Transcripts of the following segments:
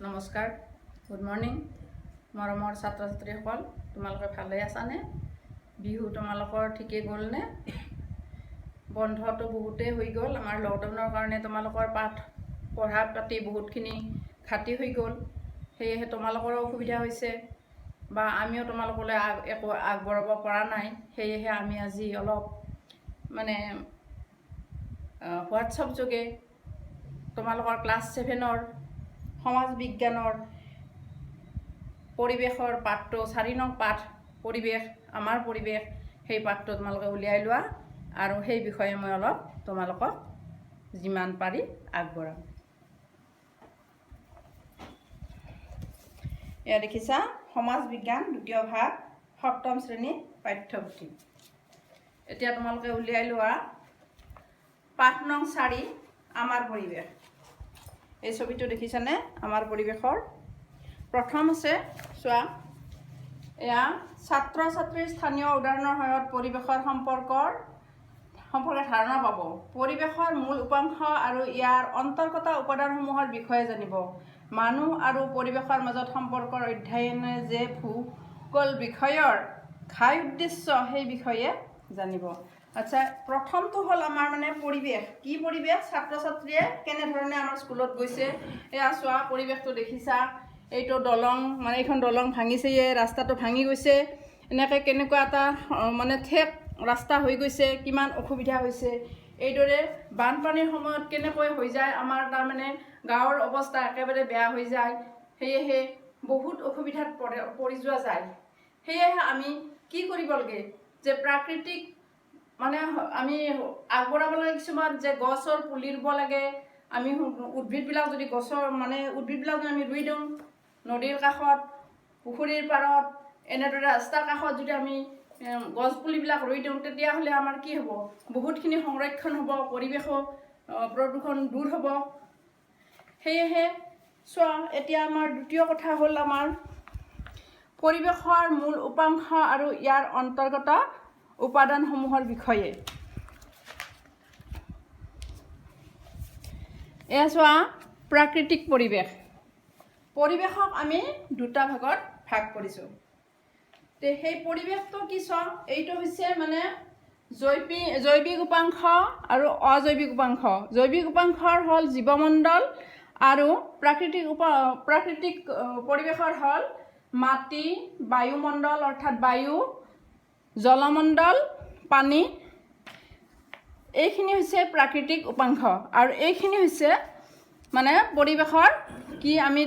নমস্কাৰ, good morning মৰমৰ ছাত্ৰ ছাত্ৰীসকল। তোমালোকে ভালে আছানে? বিহু তোমালোকৰ ঠিকেই গ'লনে? বন্ধটো বহুতেই হৈ গ'ল। আমাৰ লকডাউনৰ কাৰণে তোমালোকৰ পাঠ পঢ়া পাতি বহুতখিনি ঘাটি হৈ গ'ল। সেয়েহে তোমালোকৰো অসুবিধা হৈছে বা আমিও তোমালোকলৈ একো আগবঢ়াব পৰা নাই। সেয়েহে আমি আজি অলপ হোৱাটছআপ যোগে তোমালোকৰ ক্লাছ 7ৰ সমাজ বিজ্ঞানৰ পৰিৱেশৰ পাঠটো 4 নং পাঠ পৰিৱেশ আমাৰ পৰিৱেশ সেই পাঠটো তোমালোকে উলিয়াই লোৱা আৰু সেই বিষয়ে মই অলপ তোমালোকক যিমান পাৰি আগবঢ়াম। এয়া দেখিছা সমাজ বিজ্ঞান দ্বিতীয় ভাগ 7ম শ্ৰেণী পাঠ্যপুথি। এতিয়া তোমালোকে উলিয়াই লোৱা পাঠ নং 4 আমাৰ পৰিৱেশ। এই ছবিটো দেখিছানে? আমাৰ পৰিৱেশৰ প্ৰথম আছে চোৱা, এয়া ছাত্ৰ ছাত্ৰীৰ স্থানীয় উদাহৰণৰ সহায়ত পৰিৱেশৰ সম্পৰ্কে ধাৰণা পাব। পৰিৱেশৰ মূল উপাংশ আৰু ইয়াৰ অন্তৰ্গত উপাদানসমূহৰ বিষয়ে জানিব। মানুহ আৰু পৰিৱেশৰ মাজত সম্পৰ্কৰ অধ্যয়নে যে ভূগোল বিষয়ৰ ঘাই উদ্দেশ্য সেই বিষয়ে জানিব। আচ্ছা, প্ৰথমটো হ'ল আমাৰ পৰিৱেশ। কি পৰিৱেশ? ছাত্ৰ ছাত্ৰীয়ে কেনেধৰণে আমাৰ স্কুলত গৈছে এয়া চোৱা, পৰিৱেশটো দেখিছা। এইটো দলং, এইখন দলং ভাঙিছে, ৰাস্তাটো ভাঙি গৈছে। এনেকৈ কেনেকুৱা এটা ঠেক ৰাস্তা হৈ গৈছে, কিমান অসুবিধা হৈছে। এইদৰে বানপানীৰ সময়ত কেনেকৈ হৈ যায়, আমাৰ গাঁৱৰ অৱস্থা একেবাৰে বেয়া হৈ যায়। সেয়েহে বহুত অসুবিধাত পৰি যোৱা যায়। সেয়েহে আমি কি কৰিব লাগে যে প্ৰাকৃতিক আমি আগবঢ়াব লাগে কিছুমান, যে গছৰ পুলি ৰুব লাগে। আমি উদ্ভিদবিলাক যদি উদ্ভিদবিলাক আমি ৰুই দিওঁ নদীৰ কাষত, পুখুৰীৰ পাৰত, এনেদৰে ৰাস্তাৰ কাষত যদি আমি গছ পুলিবিলাক ৰুই দিওঁ, তেতিয়াহ'লে আমাৰ কি হ'ব? বহুতখিনি সংৰক্ষণ হ'ব, পৰিৱেশো প্ৰদূষণ দূৰ হ'ব। সেয়েহে চোৱা, এতিয়া আমাৰ দ্বিতীয় কথা হ'ল আমাৰ পৰিৱেশৰ মূল উপাংশ আৰু ইয়াৰ অন্তৰ্গত উপাদানসমূহৰ বিষয়ে। এয়া চোৱা, প্ৰাকৃতিক পৰিৱেশ। পৰিৱেশক আমি দুটা ভাগত ভাগ কৰিছোঁ। সেই পৰিৱেশটো কি চোৱা, এইটো হৈছে জৈৱিক উপাংশ আৰু অজৈৱিক উপাংশ। জৈৱিক উপাংশৰ হ'ল জীৱমণ্ডল আৰু প্ৰাকৃতিক পৰিৱেশৰ হ'ল মাটি, বায়ুমণ্ডল অৰ্থাৎ বায়ু, জলমণ্ডল, পানী। এইখিনি হৈছে প্ৰাকৃতিক উপাংশ আৰু এইখিনি হৈছে পৰিৱেশৰ কি আমি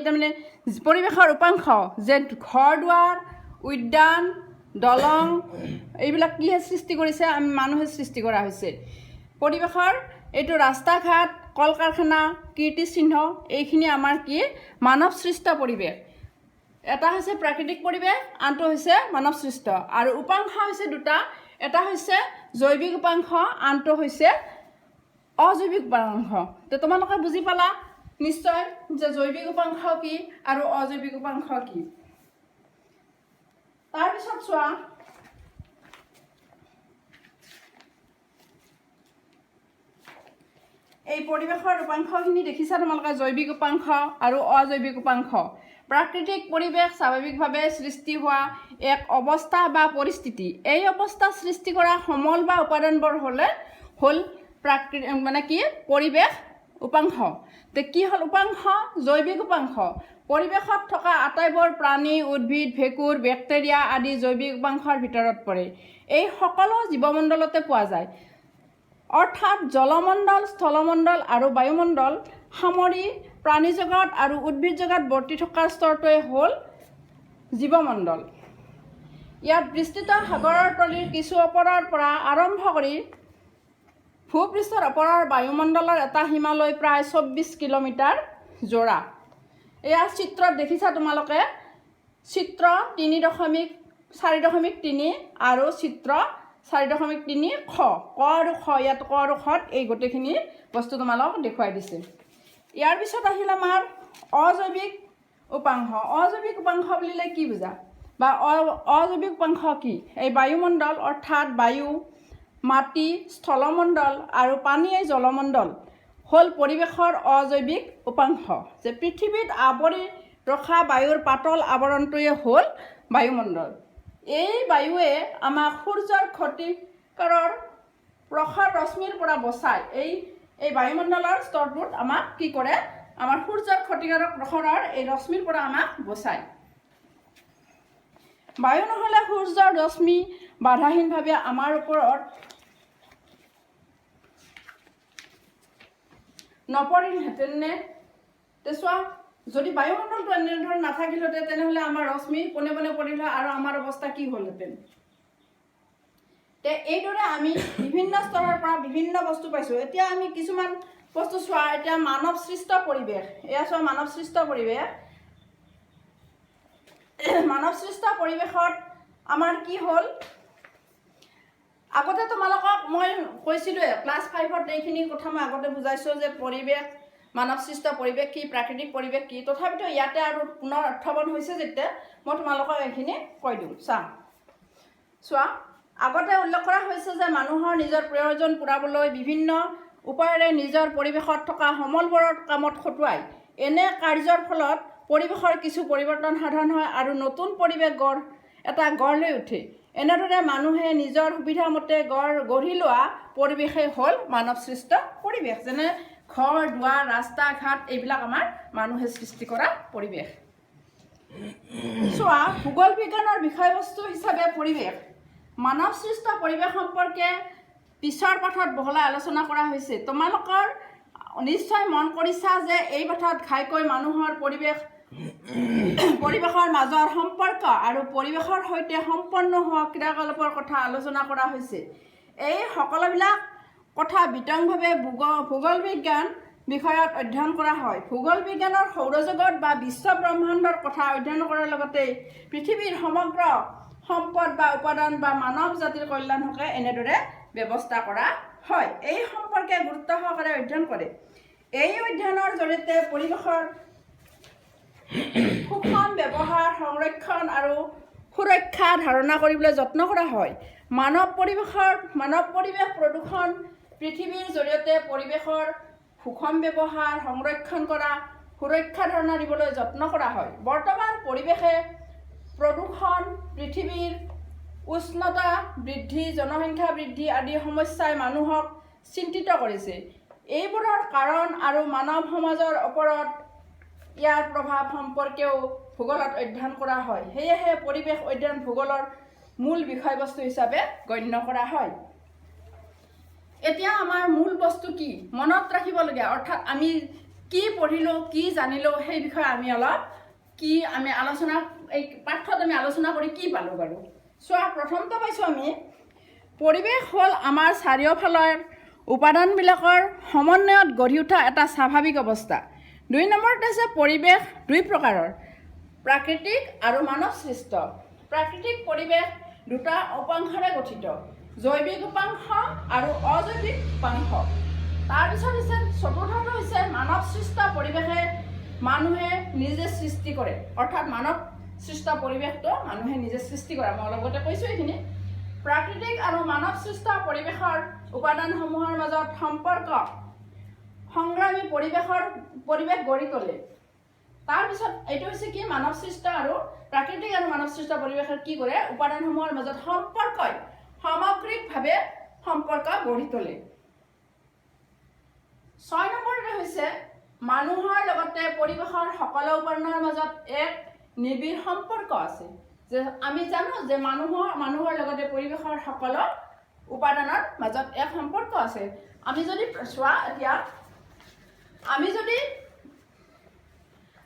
পৰিৱেশৰ উপাংশ, যে ঘৰ দুৱাৰ, উদ্যান, দলং, এইবিলাক কিহে সৃষ্টি কৰিছে? আমি মানুহে সৃষ্টি কৰা হৈছে। পৰিৱেশৰ এইটো ৰাস্তা ঘাট, কল কাৰখানা, কীৰ্তিচিহ্ন, এইখিনি আমাৰ কি? মানৱ সৃষ্ট পৰিৱেশ। এটা হৈছে প্ৰাকৃতিক পৰিৱেশ, আনটো হৈছে মানৱ সৃষ্ট। আৰু উপাংশ হৈছে দুটা, এটা হৈছে জৈৱিক উপাংশ, আনটো হৈছে অজৈৱিক উপাংশ। তো তোমালোকে বুজি পালা নিশ্চয় যে জৈৱিক উপাংশ কি আৰু অজৈৱিক উপাংশ কি। তাৰপিছত চোৱা, এই পৰিৱেশৰ উপাংশখিনি দেখিছা তোমালোকে, জৈৱিক উপাংশ আৰু অজৈৱিক উপাংশ। প্ৰাকৃতিক পৰিৱেশ স্বাভাৱিকভাৱে সৃষ্টি হোৱা এক অৱস্থা বা পৰিস্থিতি। এই অৱস্থা সৃষ্টি কৰা সমল বা উপাদানবোৰ হ'ল পৰিৱেশ উপাংশ। তো কি হ'ল উপাংশ? জৈৱিক উপাংশ। পৰিৱেশত থকা আটাইবোৰ প্ৰাণী, উদ্ভিদ, ভেঁকুৰ, বেক্টেৰিয়া আদি জৈৱিক উপাংশৰ ভিতৰত পৰে। এই সকলো জীৱমণ্ডলতে পোৱা যায়। অৰ্থাৎ জলমণ্ডল, স্থলমণ্ডল আৰু বায়ুমণ্ডল সামৰি প্ৰাণীজগত আৰু উদ্ভিদ জগত বৰ্তি থকাৰ স্তৰটোৱে হ'ল জীৱমণ্ডল। ইয়াত বিস্তৃত সাগৰৰ তলিৰ কিছু ওপৰৰ পৰা আৰম্ভ কৰি ভূপৃষ্ঠৰ ওপৰৰ বায়ুমণ্ডলৰ এটা সীমালৈ প্ৰায় 24 কিলোমিটাৰ জোৰা। এয়া চিত্ৰত দেখিছা তোমালোকে, চিত্ৰ 3.4.3 আৰু চিত্ৰ 4.3 খ আৰু খ। ইয়াত ক আৰু খত এই গোটেইখিনি বস্তু তোমালোকক দেখুৱাই দিছে। ইয়াৰ পিছত আহিল আমাৰ অজৈৱিক উপাংশ। অজৈৱিক উপাংশ বুলিলে কি বুজা বা অজৈৱিক উপাংশ কি? এই বায়ুমণ্ডল অৰ্থাৎ বায়ু, মাটি, স্থলমণ্ডল আৰু পানী, এই জলমণ্ডল হ'ল পৰিৱেশৰ অজৈৱিক উপাংশ যে পৃথিৱীত আৱৰি ৰখা বায়ুৰ পাতল আৱৰণটোৱে হ'ল বায়ুমণ্ডল। এই বায়ুৱে আমাক সূৰ্যৰ ক্ষতিকাৰৰ প্ৰখৰ ৰশ্মিৰ পৰা বচায়। এই বায়ুমণ্ডলৰ স্তৰটোত আমাক কি কৰে, আমাৰ সূৰ্যৰ ক্ষতিকাৰক প্ৰখৰৰ এই ৰশ্মিৰ পৰা আমাক বচায়। বায়ু নহ'লে সূৰ্যৰ ৰশ্মি বাধাহীনভাৱে আমাৰ ওপৰত নপৰিলহেঁতেনে। চোৱা, যদি বায়ুমণ্ডলটো এনেধৰণে নাথাকিলহেঁতেন তেনেহ'লে আমাৰ ৰশ্মি পোনে পোনে পৰিল হয় আৰু আমাৰ অৱস্থা কি হ'লহেঁতেন। এইদৰে আমি বিভিন্ন স্তৰৰ পৰা বিভিন্ন বস্তু পাইছোঁ। এতিয়া আমি কিছুমান বস্তু চোৱা, এতিয়া মানৱ সৃষ্ট পৰিৱেশ, এয়া চোৱা মানৱ সৃষ্ট পৰিৱেশ। মানৱ সৃষ্ট পৰিৱেশত আমাৰ কি হ'ল, আগতে তোমালোকক মই কৈছিলোঁৱে ক্লাছ 5ত এইখিনি কথা মই আগতে বুজাইছোঁ যে পৰিৱেশ, মানৱ সৃষ্ট পৰিৱেশ কি, প্ৰাকৃতিক পৰিৱেশ কি। তথাপিতো ইয়াতে আৰু পুনৰ অৰ্থবন হৈছে যেতিয়া মই তোমালোকক এইখিনি কৈ দিওঁ। চোৱা, আগতে উল্লেখ কৰা হৈছে যে মানুহৰ নিজৰ প্ৰয়োজন পূৰাবলৈ বিভিন্ন উপায়েৰে নিজৰ পৰিৱেশত থকা সমলবোৰৰ কামত খটুৱাই। এনে কাৰ্যৰ ফলত পৰিৱেশৰ কিছু পৰিৱৰ্তন সাধন হয় আৰু নতুন পৰিৱেশ গঢ় লৈ উঠে। এনেদৰে মানুহে নিজৰ সুবিধামতে গঢ়ি লোৱা পৰিৱেশেই হ'ল মানৱ সৃষ্ট পৰিৱেশ। যেনে ঘৰ দুৱাৰ, ৰাস্তা ঘাট, এইবিলাক আমাৰ মানুহে সৃষ্টি কৰা পৰিৱেশ। চোৱা, ভূগোল বিজ্ঞানৰ বিষয়বস্তু হিচাপে পৰিৱেশ, মানৱ সৃষ্ট পৰিৱেশ সম্পৰ্কে পিছৰ পাঠত বহলাই আলোচনা কৰা হৈছে। তোমালোকৰ নিশ্চয় মন কৰিছা যে এই পাঠত ঘাইকৈ মানুহৰ পৰিৱেশৰ মাজৰ সম্পৰ্ক আৰু পৰিৱেশৰ সৈতে সম্পন্ন হোৱা ক্ৰিয়াকলাপৰ কথা আলোচনা কৰা হৈছে। এই সকলোবিলাক কথা বিতংভাৱে ভূগোল বিজ্ঞান বিষয়ত অধ্যয়ন কৰা হয়। ভূগোল বিজ্ঞানৰ সৌৰজগত বা বিশ্ব ব্ৰহ্মাণ্ডৰ কথা অধ্যয়ন কৰাৰ লগতে পৃথিৱীৰ সমগ্ৰ সম্পদ বা উপাদান বা মানৱ জাতিৰ কল্যাণ হকে এনেদৰে ব্যৱস্থা কৰা হয়। এই সম্পৰ্কে গুৰুত্ব সহকাৰে অধ্যয়ন কৰে। এই অধ্যয়নৰ জৰিয়তে পৰিৱেশৰ সুষম ব্যৱহাৰ, সংৰক্ষণ আৰু সুৰক্ষা ধাৰণা কৰিবলৈ যত্ন কৰা হয়। মানৱ পৰিৱেশ প্ৰদূষণ পৃথিৱীৰ জৰিয়তে পৰিৱেশৰ সুষম ব্যৱহাৰ, সংৰক্ষণ কৰা, সুৰক্ষা ধাৰণা দিবলৈ যত্ন কৰা হয়। বৰ্তমান পৰিৱেশে প্ৰদূষণ, পৃথিৱীৰ উষ্ণতা বৃদ্ধি, জনসংখ্যা বৃদ্ধি আদি সমস্যাই মানুহক চিন্তিত কৰিছে। এইবোৰৰ কাৰণ আৰু মানৱ সমাজৰ ওপৰত ইয়াৰ প্ৰভাৱ সম্পৰ্কেও ভূগোলত অধ্যয়ন কৰা হয়। সেয়েহে পৰিৱেশ অধ্যয়ন ভূগোলৰ মূল বিষয়বস্তু হিচাপে গণ্য কৰা হয়। এতিয়া আমাৰ মূল বস্তু কি মনত ৰাখিবলগীয়া, অৰ্থাৎ আমি কি পঢ়িলোঁ, কি জানিলোঁ, সেই বিষয়ে আমি এই পাঠত আমি আলোচনা কৰি কি পালোঁ বাৰু। চোৱা, প্ৰথমতে পাইছোঁ আমি পৰিৱেশ হ'ল আমাৰ চাৰিওফালৰ উপাদানবিলাকৰ সমন্বয়ত গঢ়ি উঠা এটা স্বাভাৱিক অৱস্থা। 2 নম্বৰতে আছে পৰিৱেশ 2 প্ৰকাৰৰ, প্ৰাকৃতিক আৰু মানৱ সৃষ্ট। প্ৰাকৃতিক পৰিৱেশ 2টা উপাংশৰে গঠিত, জৈৱিক উপাংশ আৰু অজৈৱিক উপাংশ। তাৰপিছত হৈছে চতুৰ্থটো হৈছে মানৱ সৃষ্ট পৰিৱেশে মানুহে নিজে সৃষ্টি কৰে, অৰ্থাৎ মানৱ সৃষ্ট পৰিৱেশটো মানুহে নিজে সৃষ্টি কৰে। মই লগতে কৈছোঁ এইখিনি। প্ৰাকৃতিক আৰু মানৱ সৃষ্ট পৰিৱেশৰ উপাদানসমূহৰ মাজত সম্পৰ্ক সংগ্ৰামী পৰিৱেশ গঢ়ি তোলে। তাৰপিছত এইটো হৈছে কি, মানৱ সৃষ্ট আৰু প্ৰাকৃতিক আৰু মানৱ সৃষ্ট পৰিৱেশৰ কি কৰে, উপাদানসমূহৰ মাজত সম্পৰ্কই সামগ্ৰিকভাৱে সম্পৰ্ক গঢ়ি তোলে। 6 নম্বৰতে হৈছে মানুহৰ লগতে পৰিৱেশৰ সকলো উপাদানৰ মাজত এক নিবিড় সম্পৰ্ক আছে। যে আমি জানো যে মানুহৰ লগতে পৰিৱেশৰ সকলো উপাদানৰ মাজত এক সম্পৰ্ক আছে। আমি যদি চোৱা, এতিয়া আমি যদি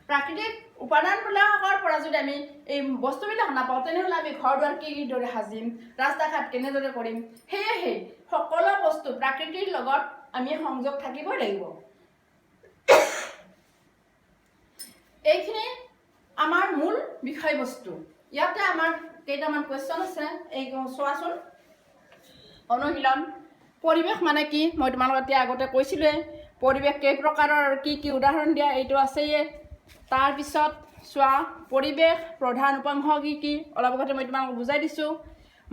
প্ৰাকৃতিক উপাদানবিলাকৰ পৰা যদি আমি এই বস্তুবিলাক নাপাওঁ তেনেহ'লে আমি ঘৰ দুৱাৰ কিদৰে সাজিম, ৰাস্তা ঘাট কেনেদৰে কৰিম। সেয়েহে সকলো বস্তু প্ৰাকৃতিৰ লগত আমি সংযোগ থাকিবই লাগিব। এইখিনি আমাৰ মূল বিষয়বস্তু। ইয়াতে আমাৰ কেইটামান কুৱেশ্যন আছে, এই চোৱাচোন। অনুশীলন, পৰিৱেশ মানে কি মই তোমালোকক এতিয়া আগতে কৈছিলোঁৱে। পৰিৱেশ কেই প্ৰকাৰৰ, কি কি উদাহৰণ দিয়া এইটো আছেয়ে। তাৰপিছত চোৱা, পৰিৱেশ প্ৰধান উপাংশ কি কি অলপ আগতে মই তোমালোকক বুজাই দিছোঁ।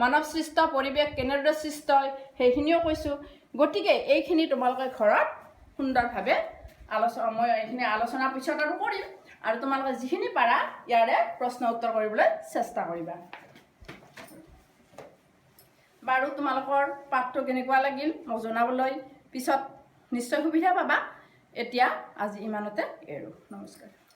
মানৱ সৃষ্ট পৰিৱেশ কেনেদৰে সৃষ্ট হয় সেইখিনিও কৈছোঁ। গতিকে এইখিনি তোমালোকে ঘৰত সুন্দৰভাৱে মই এইখিনি আলোচনাৰ পিছত আৰু কৰিম আৰু তোমালোকে যিখিনি পাৰা ইয়াৰে প্ৰশ্ন উত্তৰ কৰিবলৈ চেষ্টা কৰিবা। বাৰু তোমালোকৰ পাঠটো কেনেকুৱা লাগিল মোক জনাবলৈ পিছত নিশ্চয় সুবিধা পাবা। এতিয়া আজি ইমানতে এৰো। নমস্কাৰ।